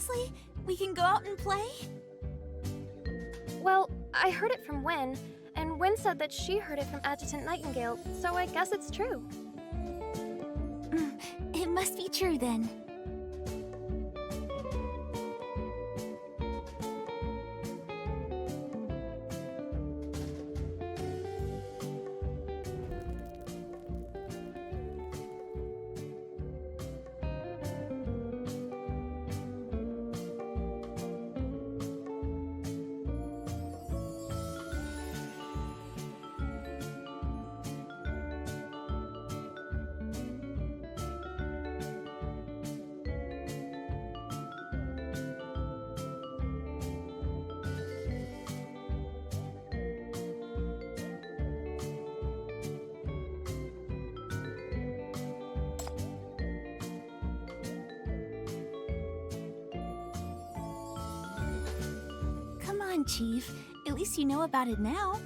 Seriously? We can go out and play? Well, I heard it from Wynne, and Wynne said that she heard it from Adjutant Nightingale, so I guess it's true. It must be true then. Come on, Chief. At least you know about it now.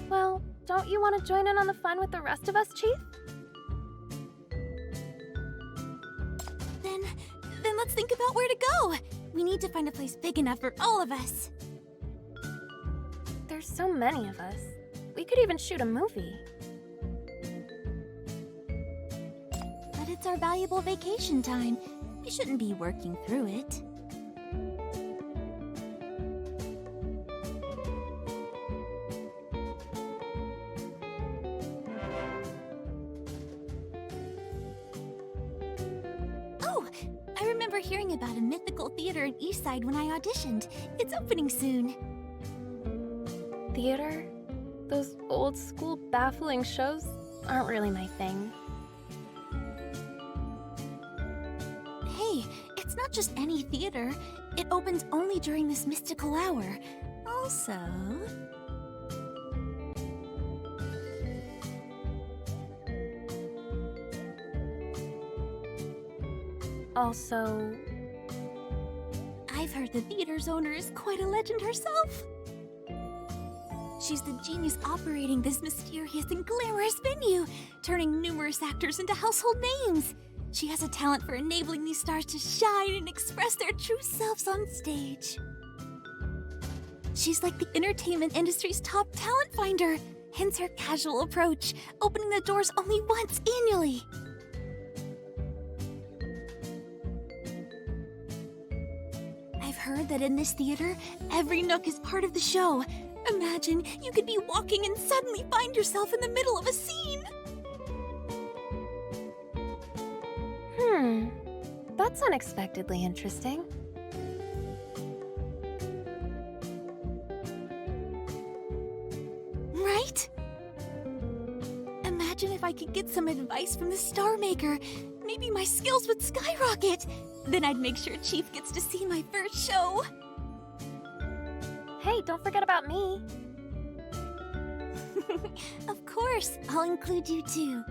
Well, don't you want to join in on the fun with the rest of us, Chief? Then let's think about where to go. We need to find a place big enough for all of us. There's so many of us. We could even shoot a movie. But it's our valuable vacation time. We shouldn't be working through it. Oh, I remember hearing about a mythical theater in Eastside when I auditioned. It's opening soon. Theater? Those old school baffling shows aren't really my thing. Hey, it's not just any theater. It opens only during this mystical hour. Also... Also... I've heard the theater's owner is quite a legend herself. She's the genius operating this mysterious and glamorous venue, turning numerous actors into household names. She has a talent for enabling these stars to shine and express their true selves on stage. She's like the entertainment industry's top talent finder, hence her casual approach, opening the doors only once annually. I've heard that in this theater, every nook is part of the show. Imagine you could be walking and suddenly find yourself in the middle of a scene. That's unexpectedly interesting. Right? Imagine if I could get some advice from the Star Maker. Maybe my skills would skyrocket. Then I'd make sure Chief gets to see my first show. Hey, don't forget about me. Of course, I'll include you too.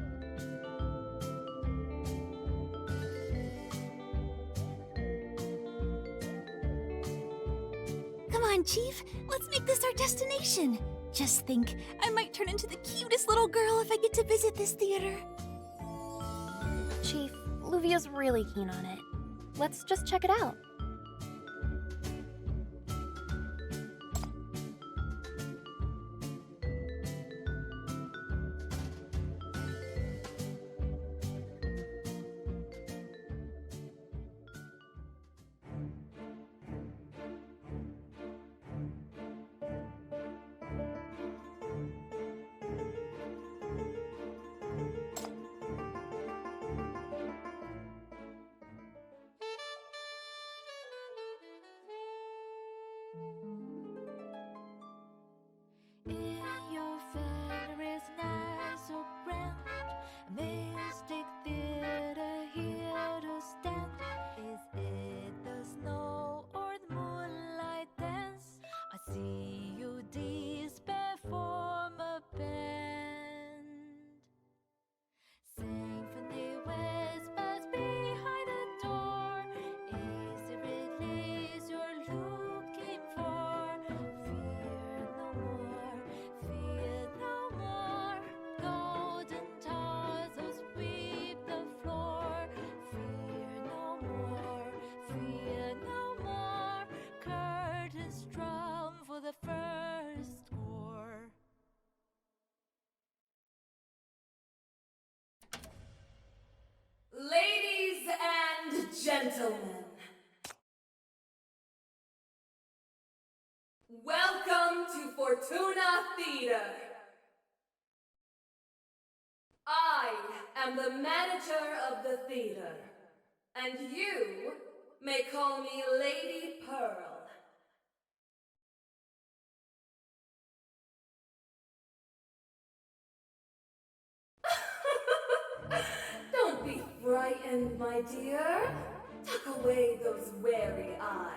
Come on, Chief. Let's make this our destination. Just think, I might turn into the cutest little girl if I get to visit this theater. Chief, Luvia's really keen on it. Let's just check it out. Fortuna Theater. I am the manager of the theater, and you may call me Lady Pearl. Don't be frightened, my dear. Tuck away those wary eyes.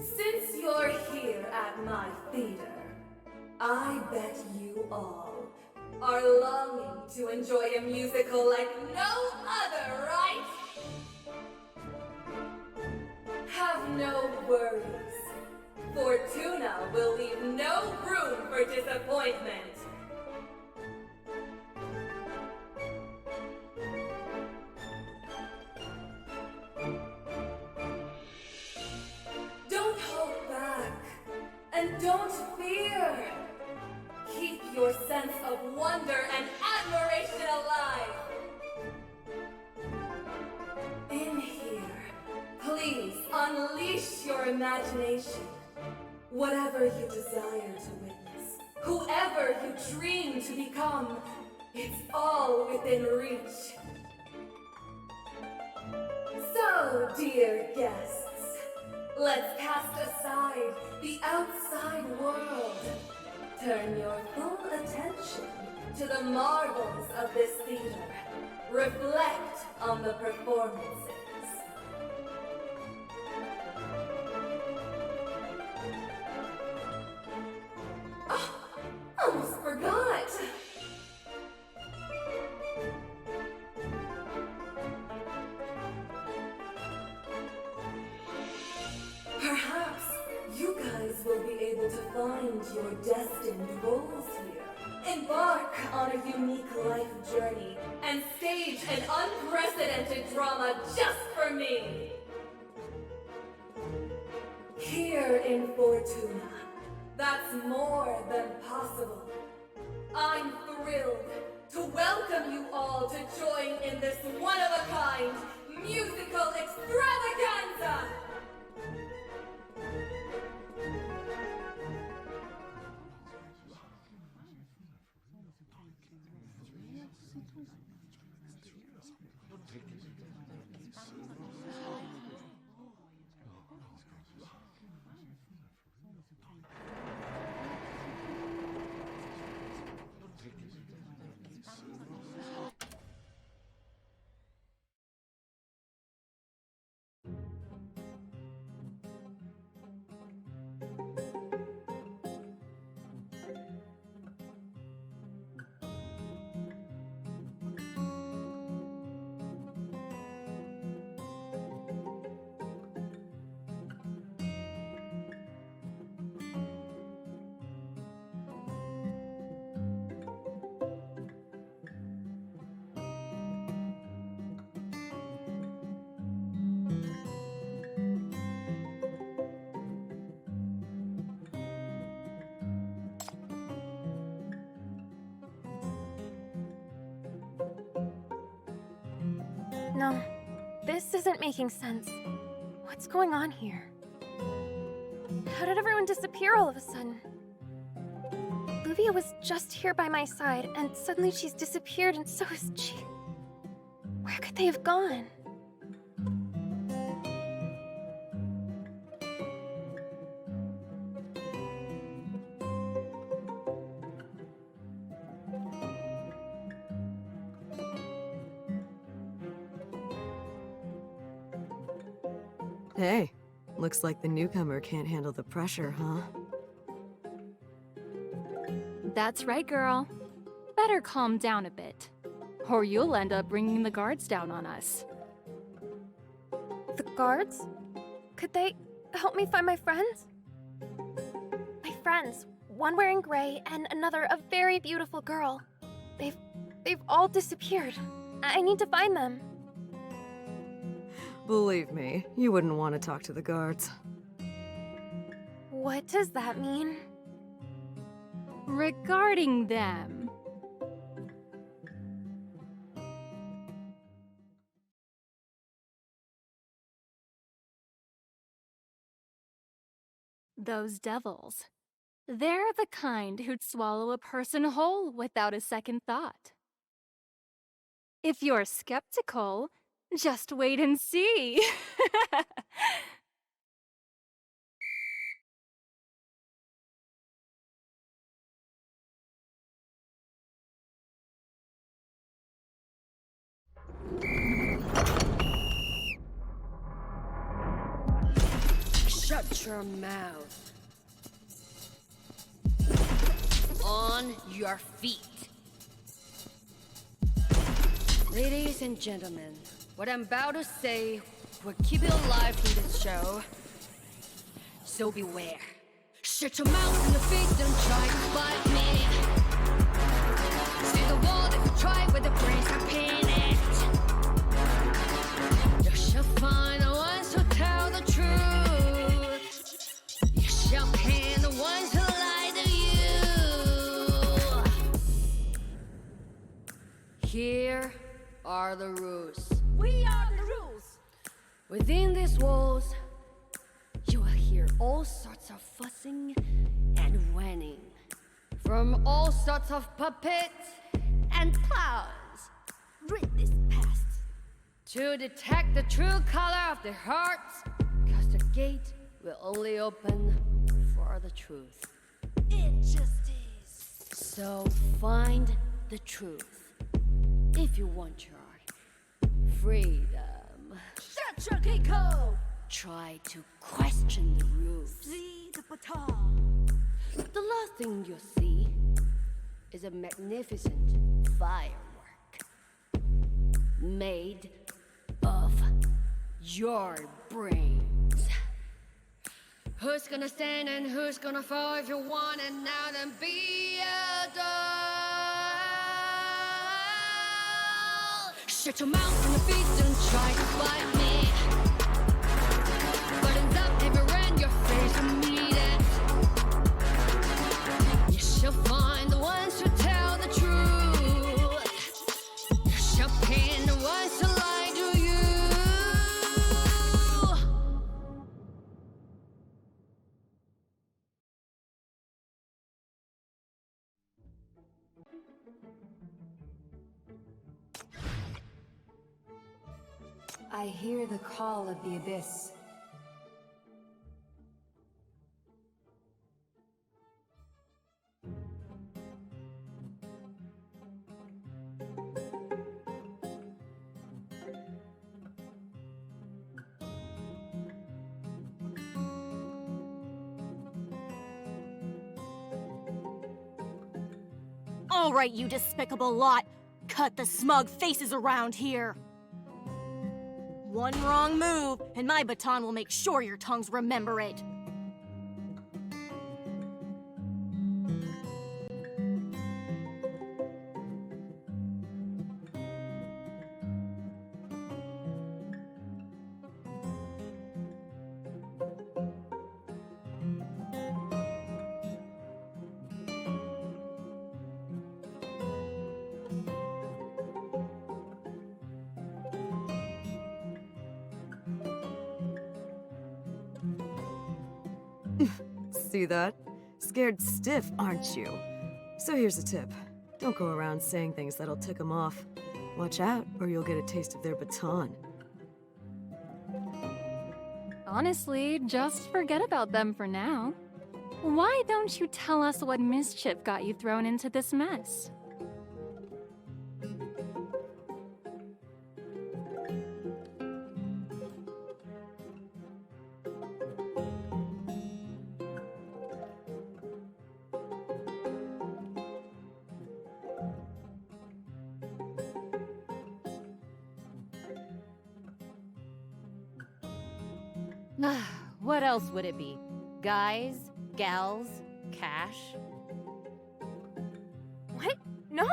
Since you're here at my theater, I bet you all are longing to enjoy a musical like no other, right? Have no worries. Fortuna will leave no room for disappointment. Don't hold back, and don't fear. Keep your sense of wonder and admiration alive. In here, please unleash your imagination. Whatever you desire to witness, whoever you dream to become, it's all within reach. So, dear guests, let's cast aside the outside world. Turn your full attention to the marvels of this theater. Reflect on the performances. Oh, almost forgot. Perhaps you guys will be able to find your destined roles here. Embark on a unique life journey and stage an unprecedented drama just for me. Here in Fortuna, that's more than possible. I'm thrilled to welcome you all to join in this one-of-a-kind musical extravaganza. No, this isn't making sense. What's going on here? How did everyone disappear all of a sudden? Luvia was just here by my side, and suddenly she's disappeared, and so is she. Where could they have gone? Hey, looks like the newcomer can't handle the pressure, huh? That's right, girl. Better calm down a bit, or you'll end up bringing the guards down on us. The guards? Could they help me find my friends? My friends, one wearing gray and another a very beautiful girl. They've all disappeared. I need to find them. Believe me, you wouldn't want to talk to the guards. What does that mean? Regarding them. Those devils. They're the kind who'd swallow a person whole without a second thought. If you're skeptical, just wait and see. Shut your mouth. On your feet. Ladies and gentlemen, what I'm about to say will keep you alive in this show. So beware. Shut your mouth and your feet, don't try to fight me. See the wall if you try with the brains I pin it. You shall find the ones who tell the truth. You shall pin the ones who lie to you. Here are the rules. We are the rules. Within these walls, you will hear all sorts of fussing and whining from all sorts of puppets and clowns. Read this past. To detect the true color of their hearts, because the gate will only open for the truth. Injustice. So find the truth if you want your freedom. Shut your Keiko. Try to question the rules. See the baton. The last thing you'll see is a magnificent firework made of your brains. Who's gonna stand and who's gonna fall? If you want it now, then be adult. Shut your mouth and your feet, don't try to fight me. Buttons up everywhere in your face, I need it. You shall find the ones who tell the truth. You shall pin the ones who lie to you. I hear the call of the abyss. All right, you despicable lot. Cut the smug faces around here. One wrong move, and my baton will make sure your tongues remember it. See that? Scared stiff, aren't you? So here's a tip. Don't go around saying things that'll tick them off. Watch out, or you'll get a taste of their baton. Honestly, just forget about them for now. Why don't you tell us what mischief got you thrown into this mess? What else would it be? Guys? Gals? Cash? What? No!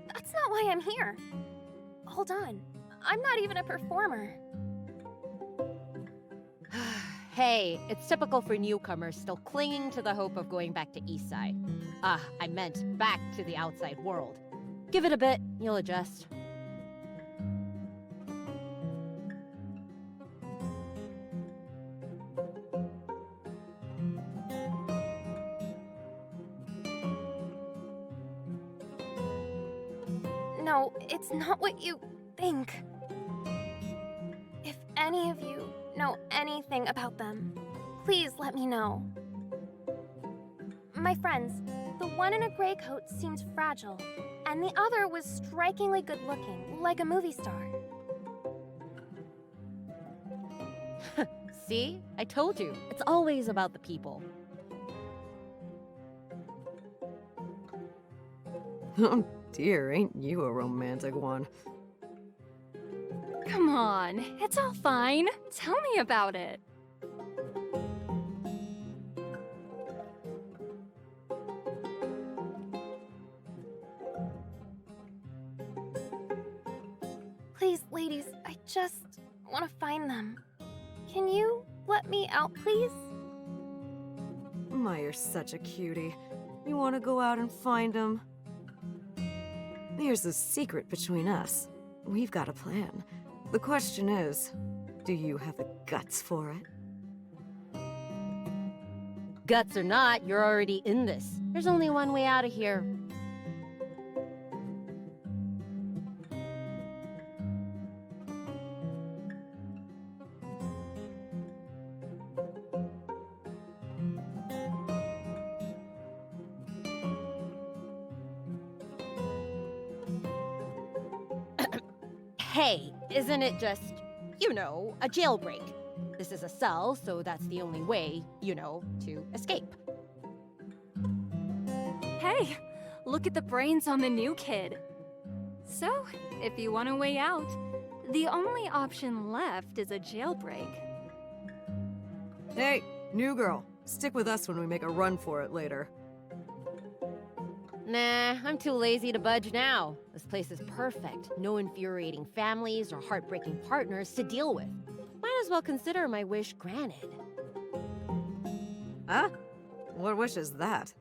That's not why I'm here. Hold on. I'm not even a performer. Hey, it's typical for newcomers still clinging to the hope of going back to Eastside. I meant back to the outside world. Give it a bit, you'll adjust. No, it's not what you think. If any of you know anything about them, please let me know. My friends, the one in a gray coat seemed fragile, and the other was strikingly good looking, like a movie star. See? I told you. It's always about the people. Oh dear, ain't you a romantic one? Come on, it's all fine. Tell me about it. Please, ladies, I just want to find them. Can you let me out, please? My, you're such a cutie. You want to go out and find him? Here's a secret between us. We've got a plan. The question is, do you have the guts for it? Guts or not, you're already in this. There's only one way out of here. Hey, isn't it just, a jailbreak? This is a cell, so that's the only way, to escape. Hey, look at the brains on the new kid. So, if you want a way out, the only option left is a jailbreak. Hey, new girl. Stick with us when we make a run for it later. Nah, I'm too lazy to budge now. This place is perfect. No infuriating families or heartbreaking partners to deal with. Might as well consider my wish granted. Huh? What wish is that?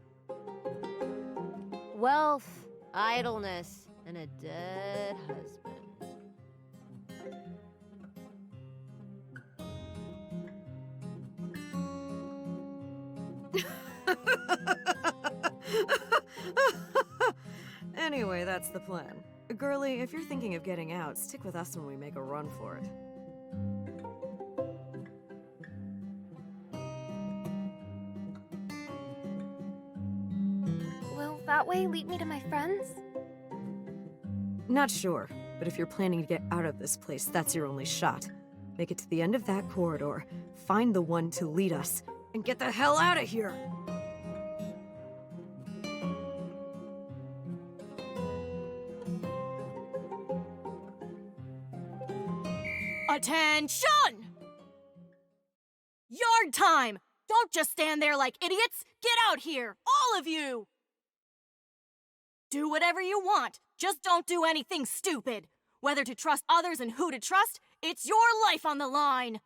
Wealth, idleness, and a dead husband. Anyway, that's the plan. Girlie, if you're thinking of getting out, stick with us when we make a run for it. Will that way lead me to my friends? Not sure, but if you're planning to get out of this place, that's your only shot. Make it to the end of that corridor, find the one to lead us, and get the hell out of here! Attention! Yard time! Don't just stand there like idiots! Get out here, all of you! Do whatever you want, just don't do anything stupid. Whether to trust others and who to trust, it's your life on the line.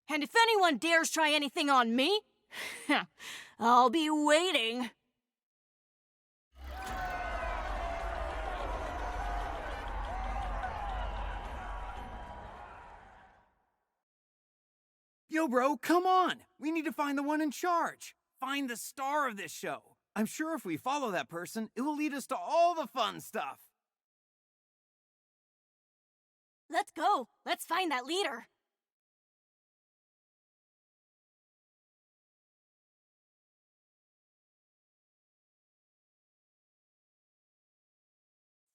And if anyone dares try anything on me, I'll be waiting. Yo, bro, come on! We need to find the one in charge. Find the star of this show. I'm sure if we follow that person, it will lead us to all the fun stuff. Let's go. Let's find that leader.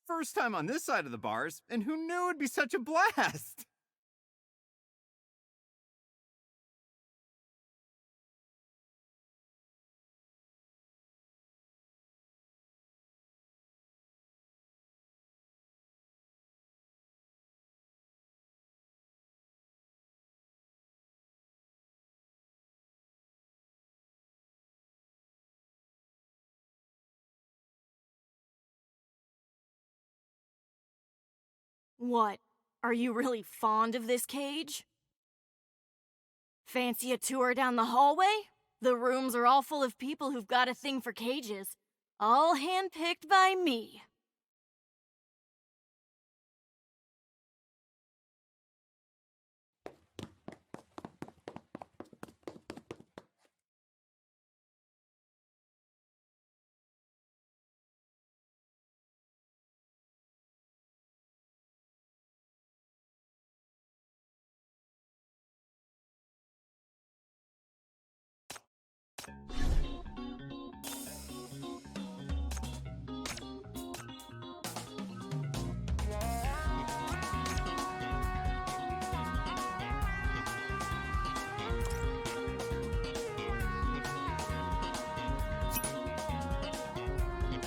First time on this side of the bars, and who knew it'd be such a blast? What? Are you really fond of this cage? Fancy a tour down the hallway? The rooms are all full of people who've got a thing for cages. All handpicked by me.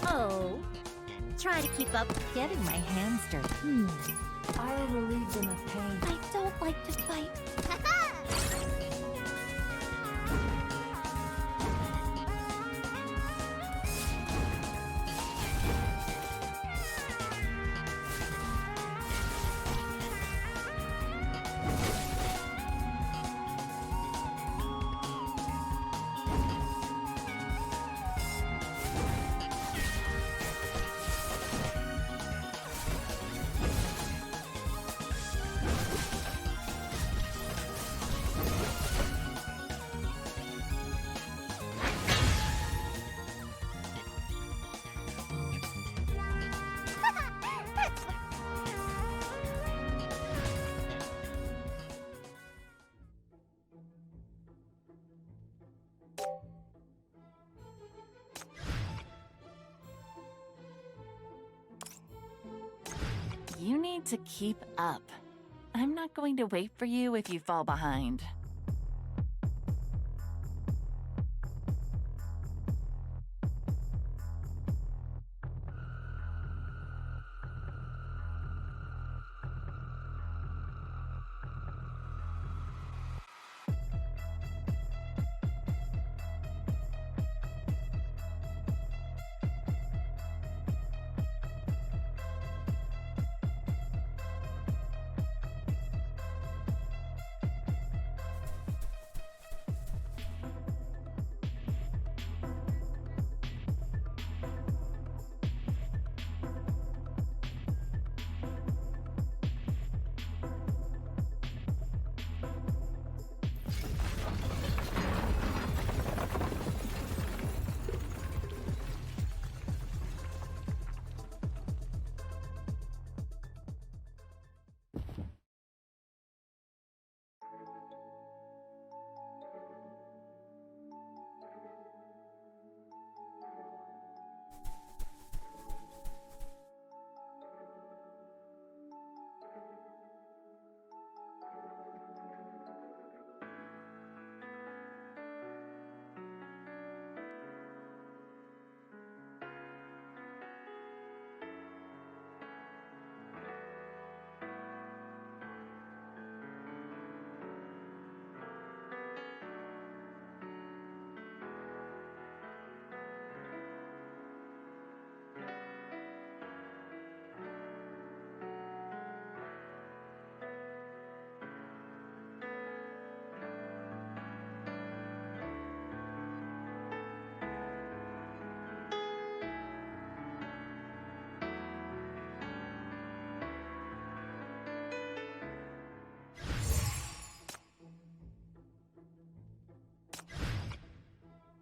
Oh, try to keep up with getting my hands dirty. I relieve them of pain. I don't like to fight. You need to keep up. I'm not going to wait for you if you fall behind.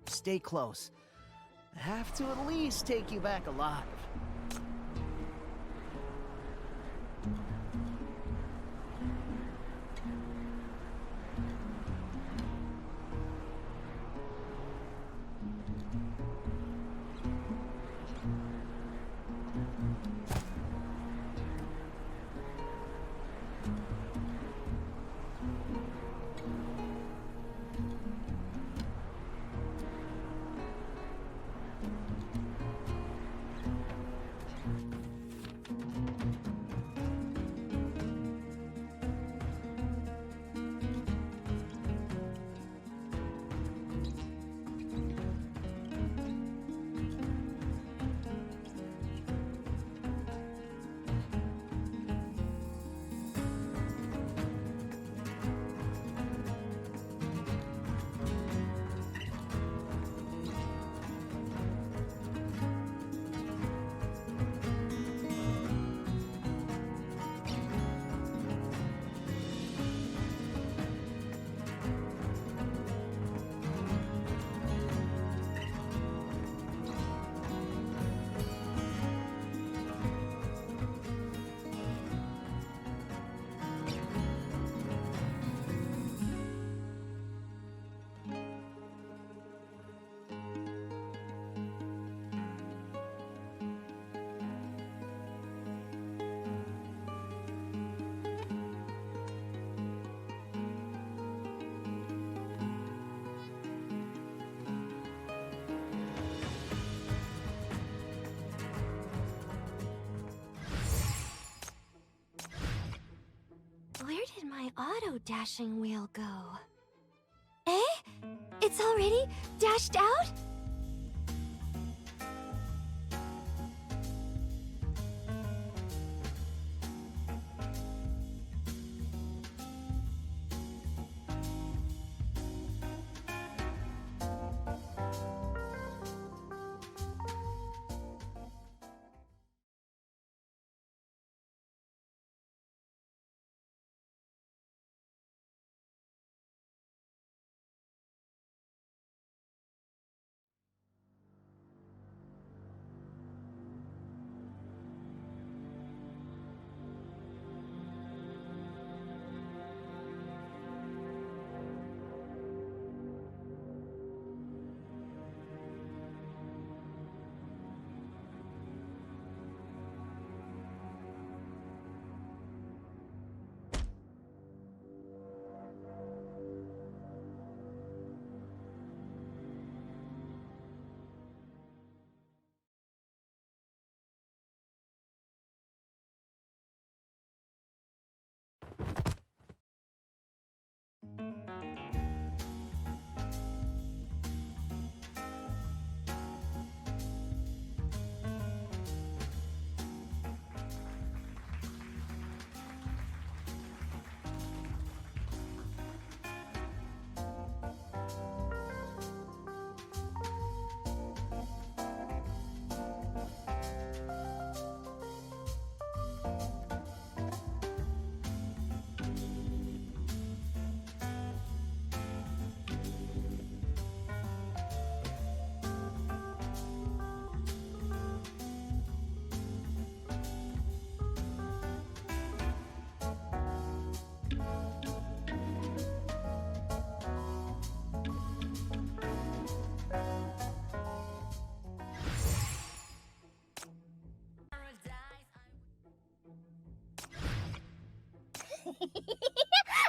Stay close. I have to at least take you back alive. my auto-dashing wheel go? Eh? It's already dashed out?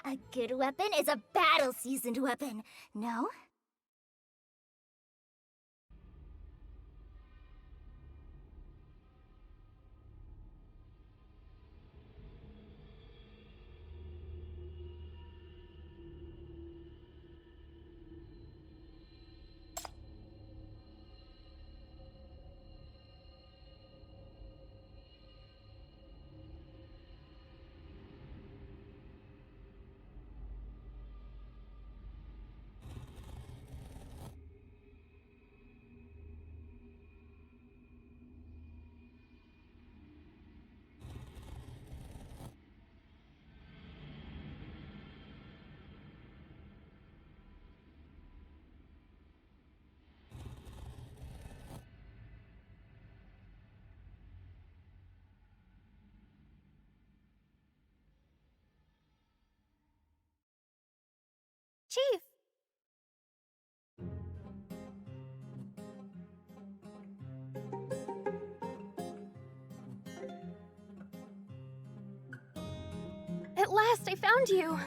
A good weapon is a battle-seasoned weapon, no? Chief! At last, I found you!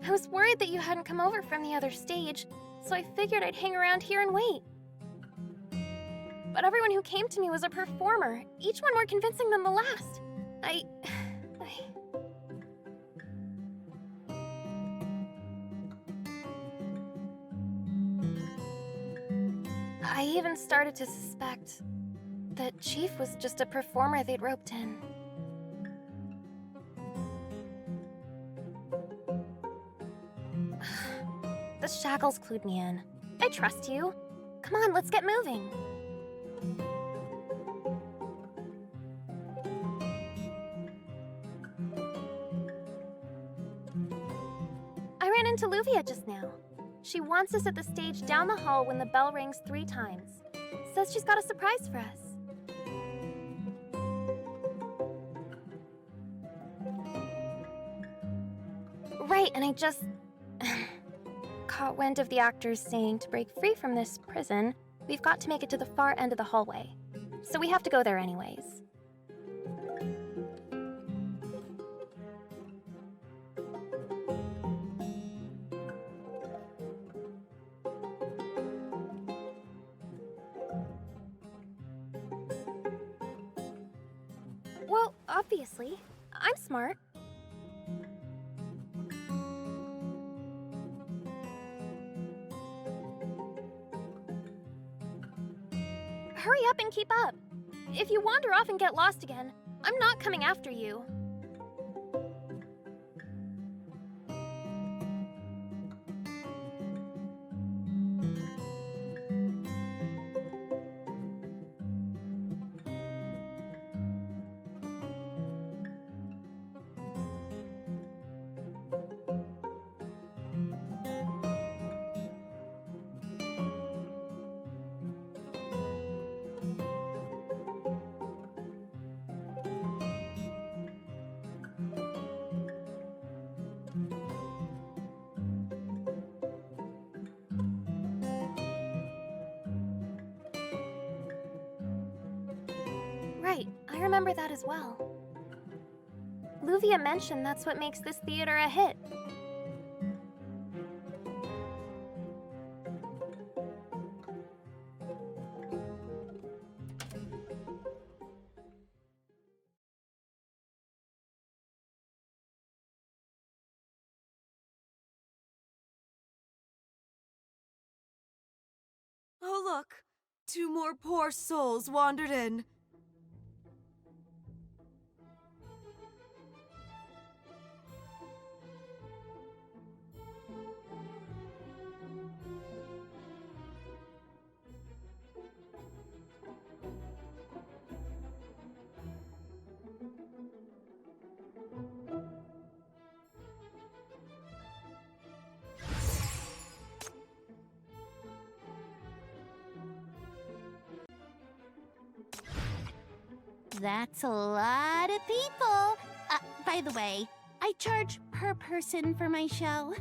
I was worried that you hadn't come over from the other stage, so I figured I'd hang around here and wait. But everyone who came to me was a performer, each one more convincing than the last. I even started to suspect that Chief was just a performer they'd roped in. The shackles clued me in. I trust you. Come on, let's get moving. I ran into Luvia just now. She wants us at the stage down the hall when the bell rings 3 times. Says she's got a surprise for us. Right, and I just caught wind of the actors saying to break free from this prison, we've got to make it to the far end of the hallway. So we have to go there anyways. Well, obviously. I'm smart. hurry up and keep up. If you wander off and get lost again, I'm not coming after you. Right, I remember that as well. Luvia mentioned that's what makes this theater a hit. Oh, look! 2 more poor souls wandered in. That's a lot of people. By the way, I charge per person for my show.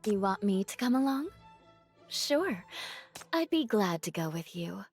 You want me to come along? Sure. I'd be glad to go with you.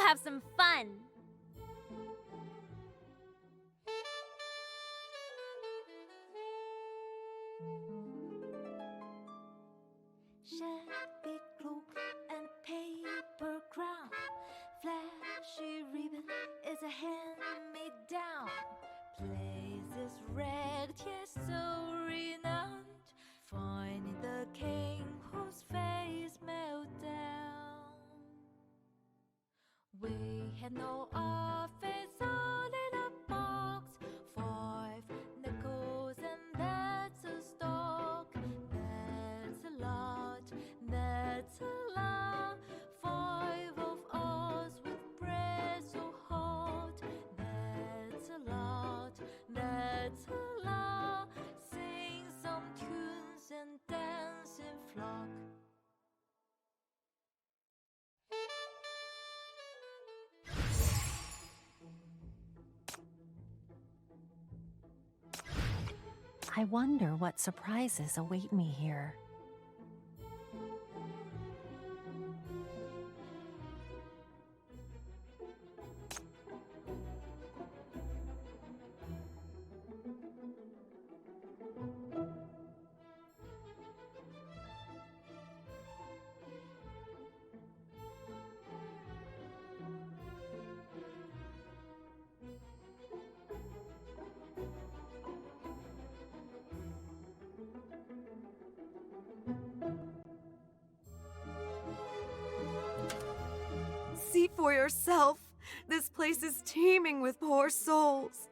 have some fun. Shabby cloak and paper crown, flashy ribbon is a hand-me-down. Place is wrecked, yet so renowned, finding the king whose face melted down. We had no office, only a box, 5 nickels, and that's a stock. That's a lot, that's a lot. 5 of us with bread so hot. That's a lot, that's a lot. Sing some tunes and dance in flock. I wonder what surprises await me here. See for yourself. This place is teeming with poor souls.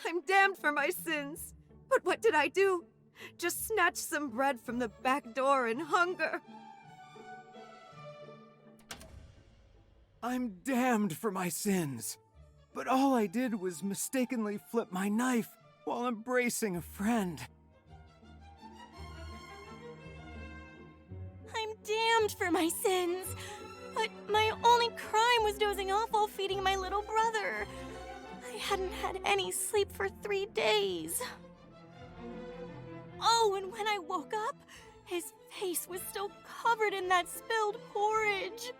I'm damned for my sins. But what did I do? Just snatch some bread from the back door in hunger. I'm damned for my sins. But all I did was mistakenly flip my knife while embracing a friend. I'm damned for my sins. But my only crime was dozing off while feeding my little brother. I hadn't had any sleep for 3 days. Oh, and when I woke up, his face was still covered in that spilled porridge.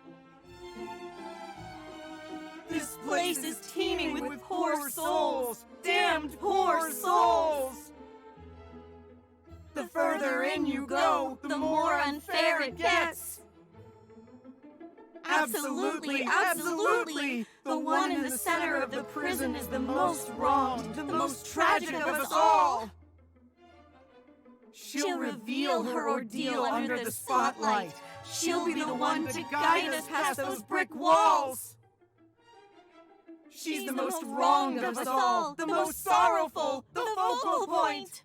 This place is teeming with poor souls. Damned poor souls! The further in you go, the more unfair it gets. Absolutely, absolutely! The one in the center of the prison is the most wronged, the most tragic of us all! She'll reveal her ordeal under the spotlight. She'll be the one to guide us past those brick walls! She's the most wronged of us all, the most sorrowful, the focal point!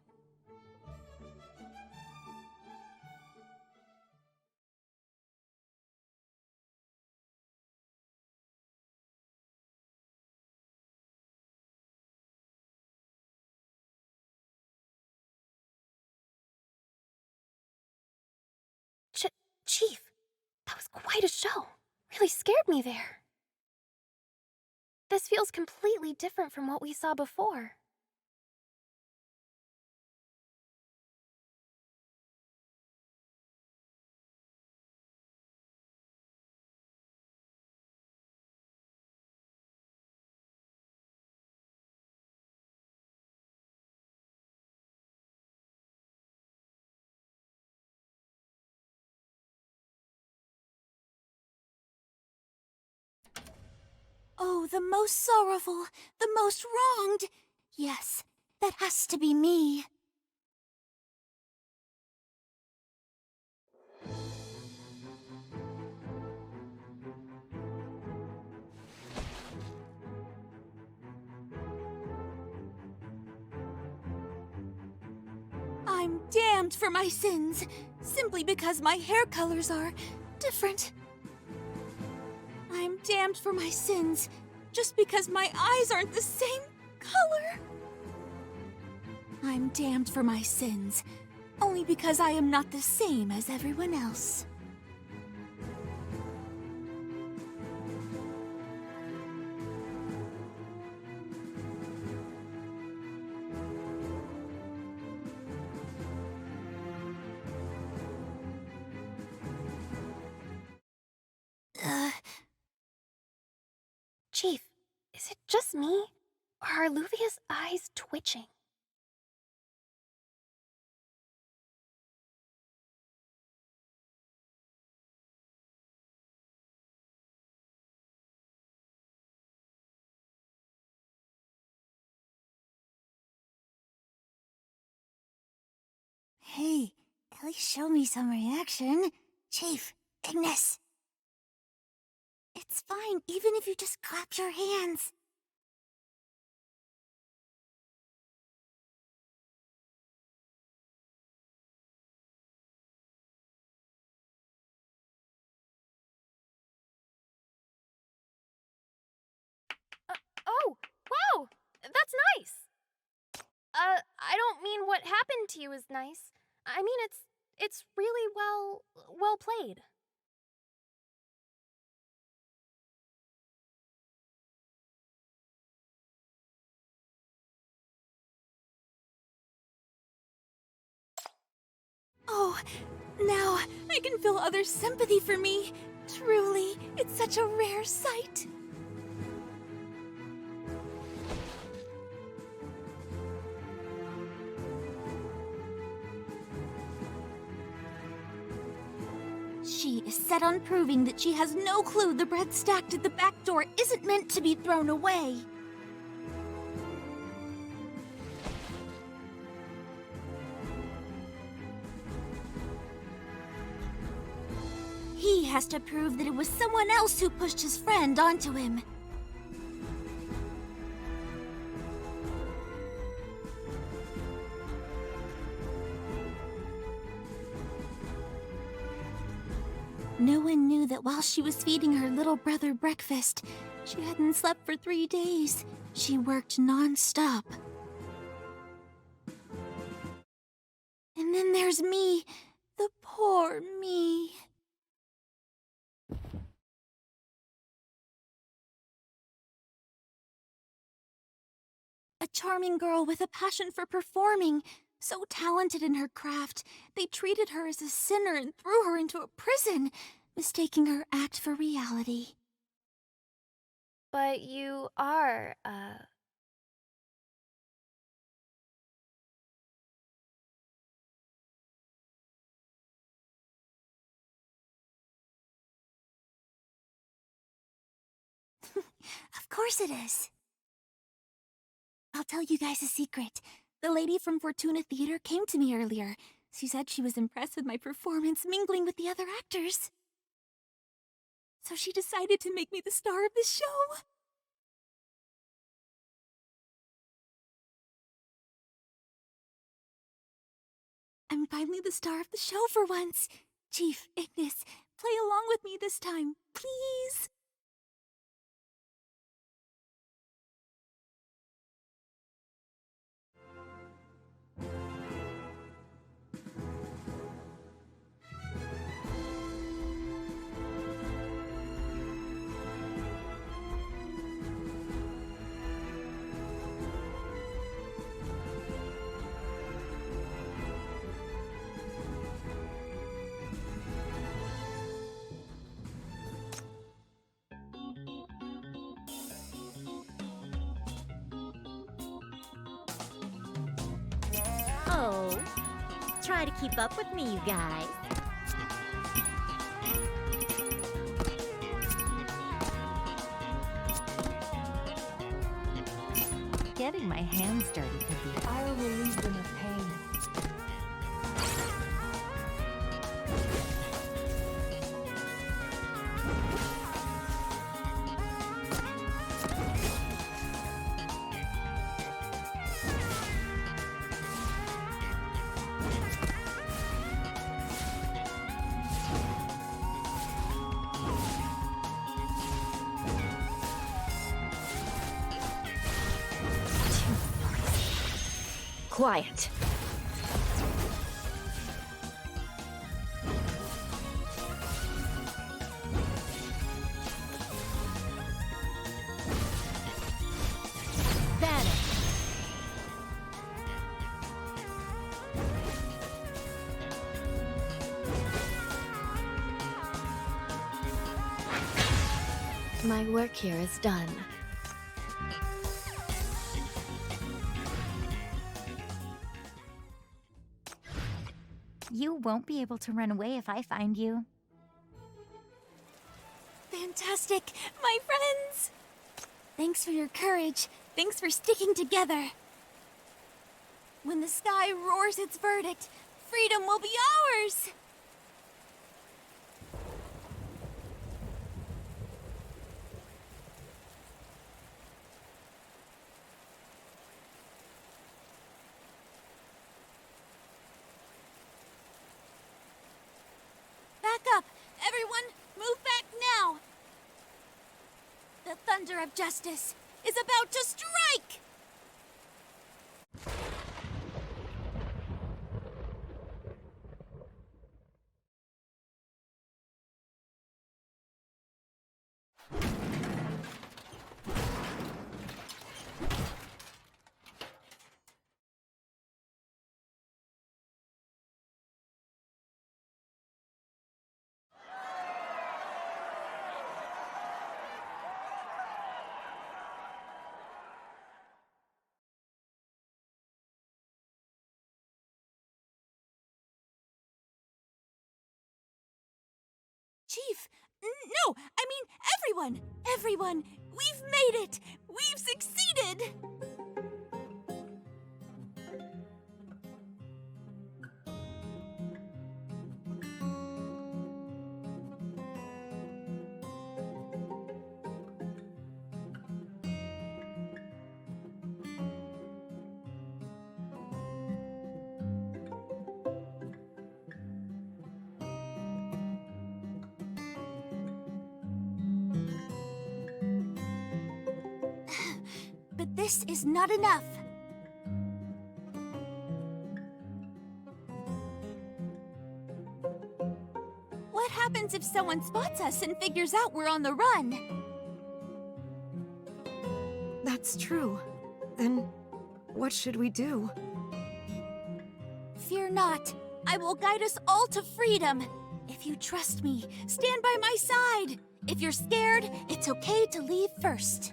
Chief, that was quite a show. Really scared me there. This feels completely different from what we saw before. Oh, the most sorrowful, the most wronged. Yes, that has to be me. I'm damned for my sins, simply because my hair colors are different. I'm damned for my sins, just because my eyes aren't the same color. I'm damned for my sins, only because I am not the same as everyone else. Is it just me? Or are Luvia's eyes twitching? Hey, at least show me some reaction. Chief, Ignis. It's fine, even if you just clap your hands. Oh, wow! That's nice! I don't mean what happened to you is nice. I mean, it's really well played. Oh, now I can feel others' sympathy for me. Truly, it's such a rare sight. She is set on proving that she has no clue the bread stacked at the back door isn't meant to be thrown away. He has to prove that it was someone else who pushed his friend onto him. No one knew that while she was feeding her little brother breakfast, she hadn't slept for 3 days. She worked non-stop. And then there's me, the poor me. A charming girl with a passion for performing, so talented in her craft, they treated her as a sinner and threw her into a prison, mistaking her act for reality. But you are, Of course it is. I'll tell you guys a secret. The lady from Fortuna Theater came to me earlier. She said she was impressed with my performance mingling with the other actors. So she decided to make me the star of the show. I'm finally the star of the show for once. Chief, Ignis, play along with me this time, please. Oh, try to keep up with me, you guys. Getting my hands dirty could be. I'll relieve them of pain. Quiet. Vanish. My work here is done. won't be able to run away if I find you. Fantastic, my friends! Thanks for your courage. Thanks for sticking together. When the sky roars its verdict, freedom will be ours! Back up! Everyone, move back now! The thunder of justice is about to strike! Chief, no, I mean everyone! Everyone! We've made it! We've succeeded! But this is not enough. What happens if someone spots us and figures out we're on the run? That's true. Then what should we do? Fear not. I will guide us all to freedom. If you trust me, stand by my side. If you're scared, it's okay to leave first.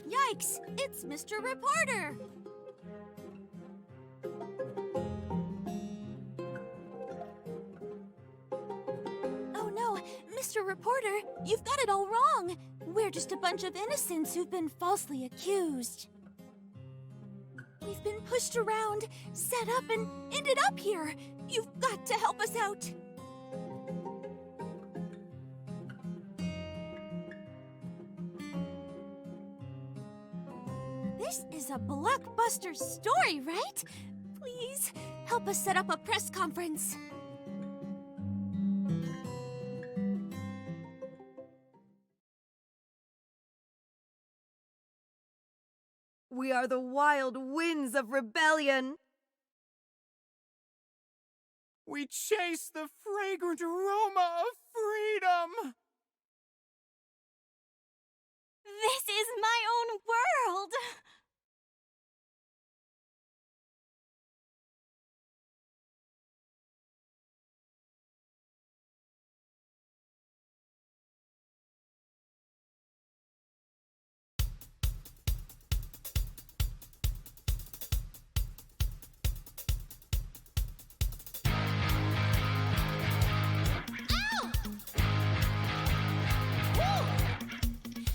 Yikes! It's Mr. Reporter! Oh no, Mr. Reporter, you've got it all wrong! We're just a bunch of innocents who've been falsely accused. We've been pushed around, set up, and ended up here! You've got to help us out! This is a blockbuster story, right? Please, help us set up a press conference. We are the wild winds of rebellion. We chase the fragrant aroma of freedom! This is my own world!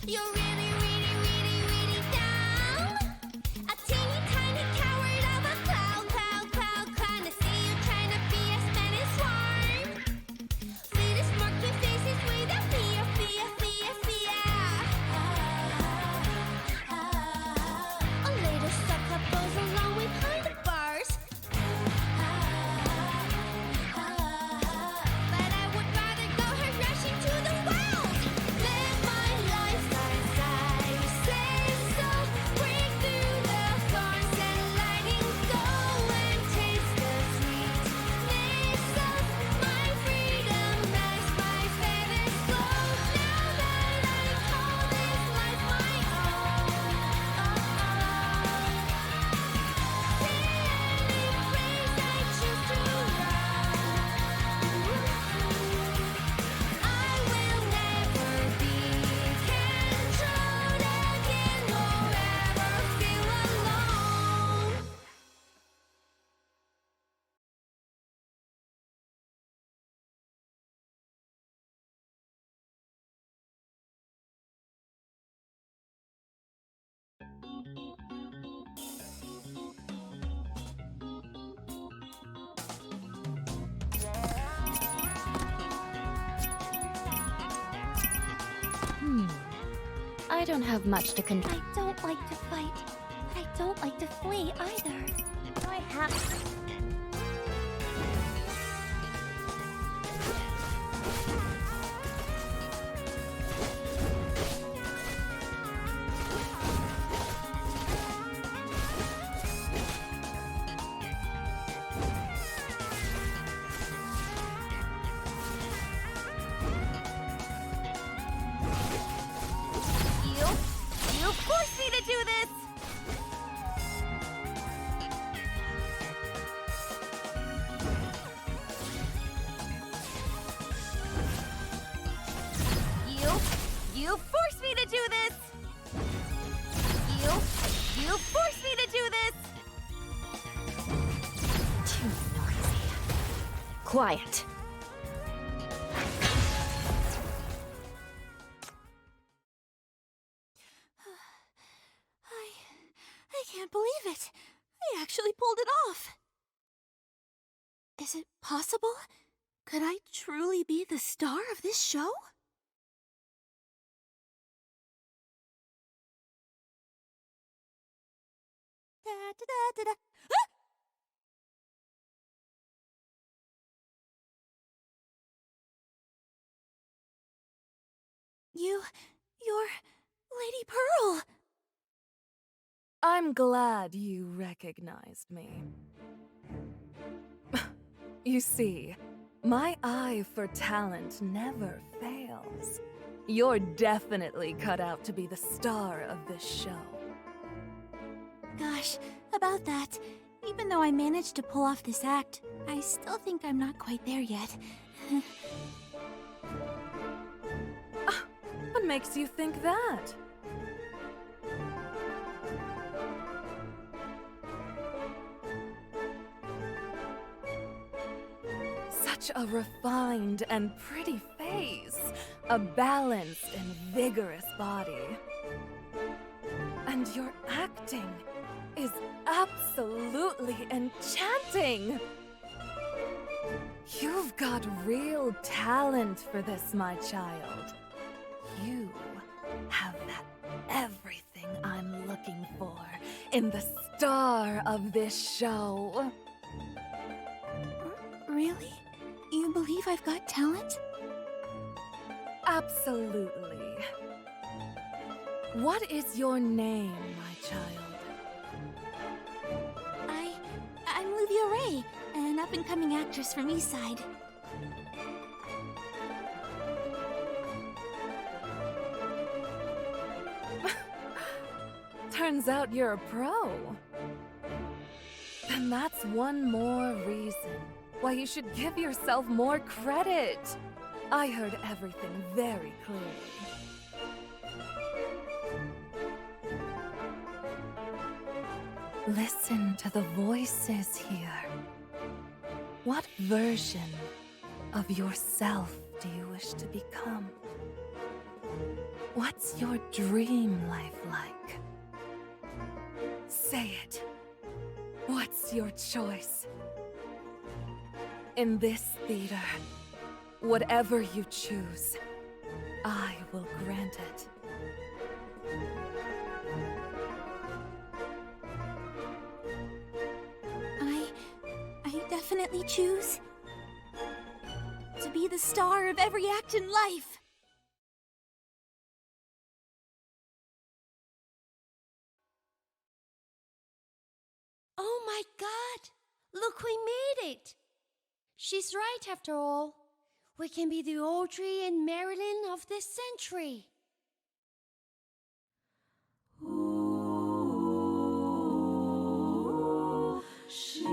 You're really, really, really, really down. A teeny tiny coward of a clown. I see you trying to be a Spanish swarm. See the smirking faces with a fear. A little sucker goes along behind the bars. But I would rather go her rushing to the world. Live my life. I don't have much to I don't like to fight, but I don't like to flee either. I have. You forced me to do this! You forced me to do this! You forced me to do this! Too noisy. Quiet. I can't believe it. I actually pulled it off. Is it possible? Could I truly be the star of this show? Da, da, da, da, da. Ah! You're Lady Pearl. I'm glad you recognized me. You see, my eye for talent never fails. You're definitely cut out to be the star of this show. Gosh, about that. Even though I managed to pull off this act, I still think I'm not quite there yet. What makes you think that? Such a refined and pretty face, a balanced and vigorous body. And your acting is absolutely enchanting. You've got real talent for this, my child. You have that everything I'm looking for in the star of this show. Really? You believe I've got talent? Absolutely. What is your name, my child? I'm Livia Ray, an up-and-coming actress from Eastside. Turns out you're a pro. Then that's one more reason why you should give yourself more credit. I heard everything very clearly. Listen to the voices here. What version of yourself do you wish to become? What's your dream life like? Say it. What's your choice? In this theater, whatever you choose, I will grant it. I definitely choose to be the star of every act in life. Oh my god! Look, we made it! She's right after all. We can be the Audrey and Marilyn of this century. She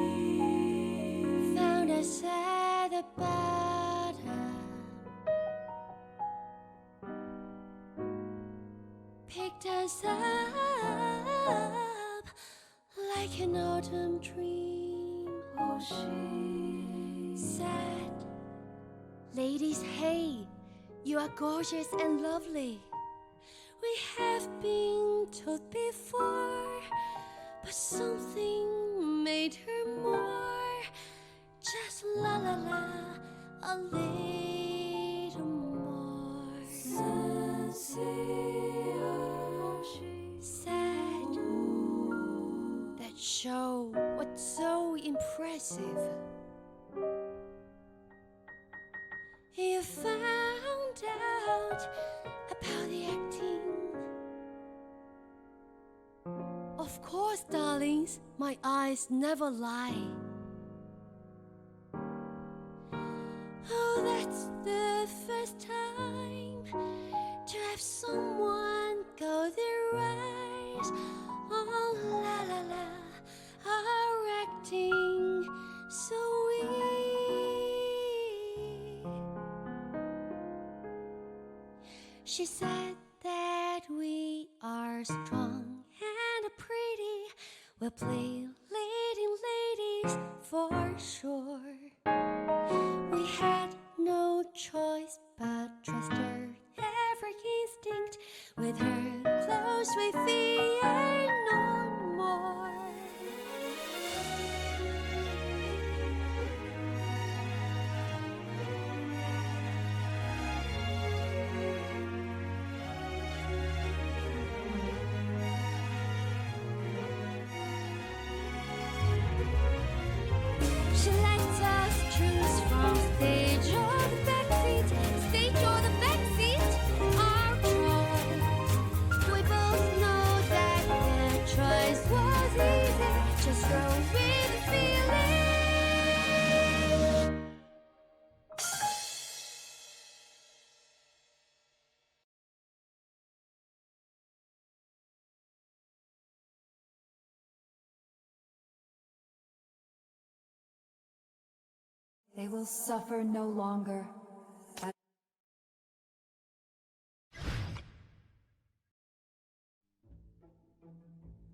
found us at the bottom, picked us up like an autumn dream. Oh, she said, "Ladies, hey, you are gorgeous and lovely. We have been told before, but something made her more. Just la la la, a little more sincere." decisive. You found out about the acting. Of course, darlings, my eyes never lie. Oh, that's the first time to have someone go their eyes. Oh, la la la, our acting so weak. She said that we are strong and pretty. We'll play leading ladies for sure. We had no choice but trust her every instinct. With her close we fear no more. She lets us choose from stage or the backseat, stage or the backseat, our choice. We both know that the choice was easy. Just go with the feeling. They will suffer no longer.